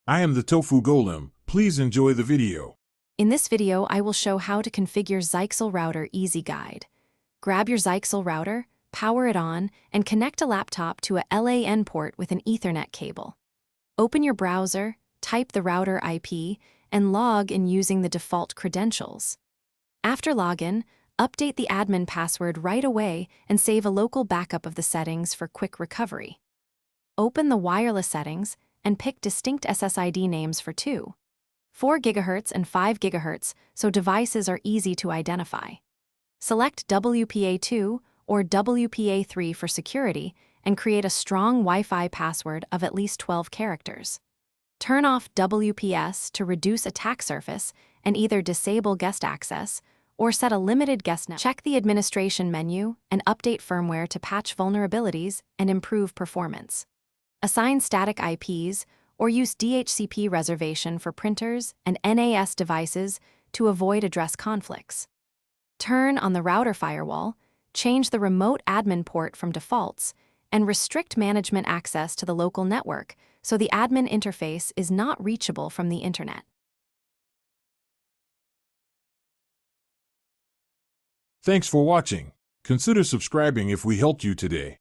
I am the Tofu Golem. Please enjoy the video. In this video, I will show how to configure Zyxel Router Easy Guide. Grab your Zyxel router, power it on, and connect a laptop to a LAN port with an Ethernet cable. Open your browser, type the router IP, and log in using the default credentials. After login, update the admin password right away and save a local backup of the settings for quick recovery. Open the wireless settings and pick distinct SSID names for 2, 4 GHz and 5 GHz so devices are easy to identify. Select WPA2 or WPA3 for security and create a strong Wi-Fi password of at least 12 characters. Turn off WPS to reduce attack surface and either disable guest access or set a limited guest net. Check the administration menu and update firmware to patch vulnerabilities and improve performance. Assign static IPs or use DHCP reservation for printers and NAS devices to avoid address conflicts. Turn on the router firewall, change the remote admin port from defaults, and restrict management access to the local network so the admin interface is not reachable from the internet. Thanks for watching. Consider subscribing if we helped you today.